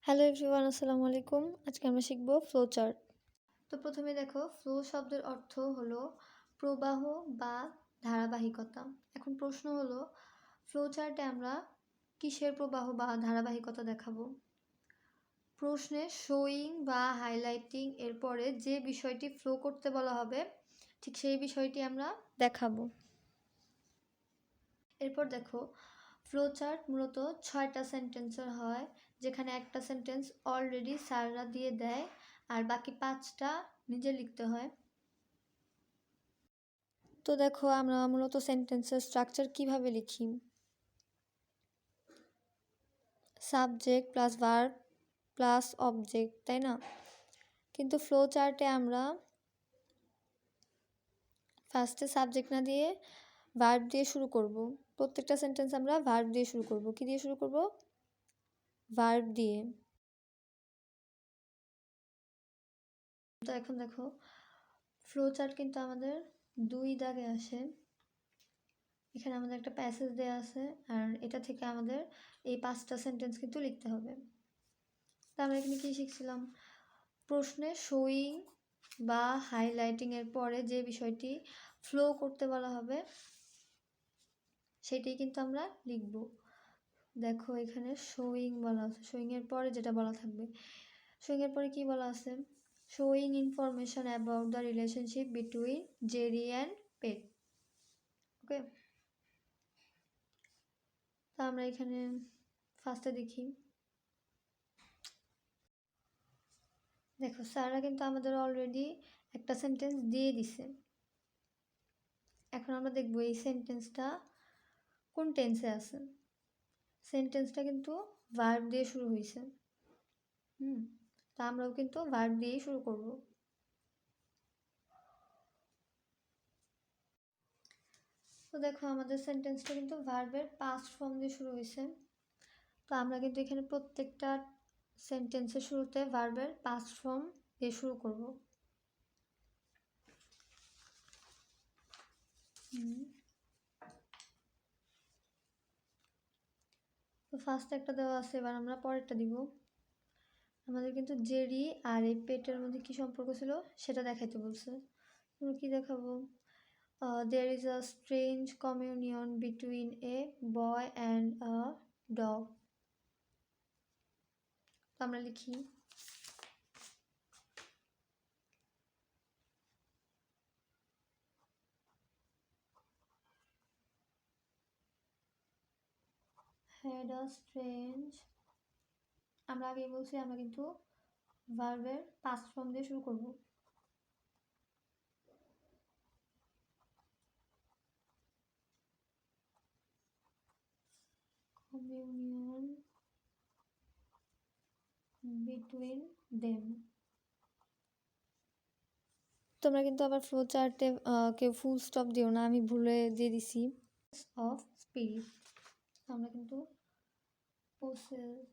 Hello everyone, আসসালামু আলাইকুম। আজকে আমরা শিখব ফ্লো চার্ট। তো প্রথমে দেখো, ফ্লো শব্দের অর্থ হলো প্রবাহ বা ধারাবাহিকতা। এখন প্রশ্ন হলো, ফ্লো চার্টে আমরা কিসের প্রবাহ বা ধারাবাহিকতা দেখাবো? প্রশ্নে শোয়িং বা হাইলাইটিং এর পরে যে বিষয়টি ফ্লো করতে বলা হবে ঠিক সেই বিষয়টি আমরা দেখাবো। এরপর দেখো, ফ্লো চার্ট মূলত 6টা সেন্টেন্সের হয়, যেখানে একটা সেন্টেন্স অলরেডি স্যাররা দিয়ে দেয় আর বাকি 5টা নিজে লিখতে হয়। তো দেখো, আমরা মূলত সেন্টেন্সের স্ট্রাকচার কিভাবে লিখি? Subject plus verb plus object, তাই না? কিন্তু ফ্লো চার্টে আমরা ফার্স্টে সাবজেক্ট না দিয়ে ভার্ব দিয়ে শুরু করব। প্রত্যেকটা সেন্টেন্স আমরা ভার্ব দিয়ে শুরু করব। কি দিয়ে শুরু করব? ভার্ব দিয়ে। তো এখন দেখো, ফ্লো চার্ট কিন্তু আমাদের 2 দাগে আসে। এখানে আমাদের একটা প্যাসেজ দেওয়া আছে আর এটা থেকে আমাদের এই 5টা সেন্টেন্স কিন্তু লিখতে হবে। তো আমরা এখানে কি শিখছিলাম? প্রশ্নে শোয়িং বা হাইলাইটিং এর পরে যে বিষয়টি ফ্লো করতে বলা হবে সেটাই কিন্তু আমরা লিখব। দেখো, এখানে শোয়িং বলা আছে, শোয়িং এর পরে যেটা বলা থাকবে। শোয়িং এর পরে কি বলা আছে? Showing information about the relationship between Jerry and pet. Okay, তা আমরা এখানে ফার্স্টে দেখি। দেখো, স্যাররা কিন্তু আমাদের অলরেডি একটা সেন্টেন্স দিয়ে দিছে। এখন আমরা দেখব এই সেন্টেন্সটা কোন টেন্সে আছে। সেন্টেন্সটা কিন্তু ভার্ব দিয়ে শুরু হয়েছে। তা আমরাও কিন্তু ভার্ব দিয়েই শুরু করব। তো দেখো, আমাদের সেন্টেন্সটা কিন্তু ভার্বের পাস্ট ফর্ম দিয়ে শুরু হয়েছে। তো আমরা কিন্তু এখানে প্রত্যেকটা সেন্টেন্সের শুরুতে ভার্বের পাস্ট ফর্ম দিয়ে শুরু করব। তো ফার্স্ট একটা দেওয়া আছে, এবার আমরা পরেরটা দিব। আমাদের কিন্তু জেরি আর এই পেটের মধ্যে কি সম্পর্ক ছিল সেটা দেখাইতে বলছে। আমরা কি দেখাবো? There is a strange communion between a boy and a dog. তো আমরা লিখি, had a strange। আমরা আগেই বলছি আমরা কিন্তু ভার্বের পাস্ট ফর্ম দিয়ে শুরু করব। Communion between them। তোমরা কিন্তু আবার ফ্লো চার্টে কেউ ফুল স্টপ দিও না, আমি ভুলে দিয়ে দিছি। অফ স্পিরিট, আমরা কিন্তু পোসেস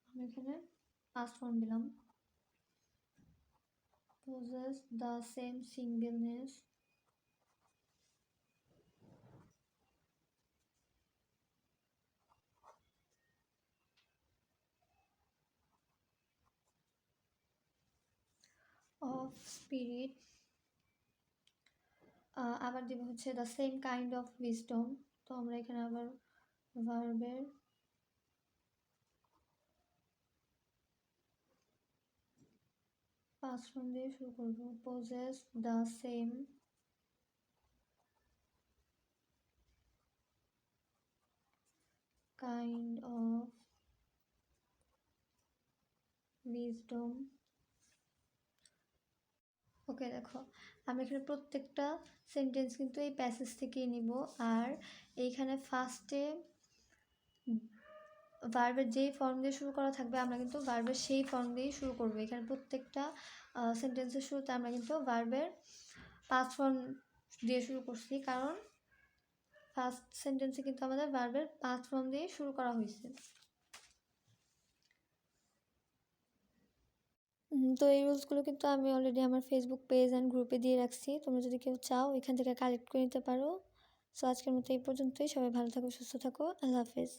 আমরা এখানে পাস্ট ফর্ম দিলাম। possess the same singleness of spirit। আবার দিব হচ্ছে the same kind of wisdom. তো আমরা এখানে আবার ভার্বের পাস্ট ফর্ম দিয়ে শুরু করব। possess the same kind of wisdom। ওকে, দেখো, আমরা এখানে প্রত্যেকটা সেন্টেন্স কিন্তু এই প্যাসেজ থেকেই নিব। আর এইখানে ফার্স্টে ভার্বের যেই ফর্ম দিয়ে শুরু করা থাকবে আমরা কিন্তু ভার্বের সেই ফর্ম দিয়েই শুরু করব। এখানে প্রত্যেকটা সেন্টেন্সের শুরুতে আমরা কিন্তু ভার্বের পাস্ট ফর্ম দিয়ে শুরু করছি, কারণ ফার্স্ট সেন্টেন্সে কিন্তু আমাদের ভার্বের পাস্ট ফর্ম দিয়ে শুরু করা হয়েছে। তো এই রুলসগুলো কিন্তু আমি অলরেডি আমার ফেসবুক পেজ অ্যান্ড গ্রুপে দিয়ে রাখছি। তোমরা যদি কেউ চাও এখান থেকে কালেক্ট করে নিতে পারো। সো আজকের মতো এই পর্যন্তই। সবাই ভালো থাকো, সুস্থ থাকো। আল্লাহ হাফেজ।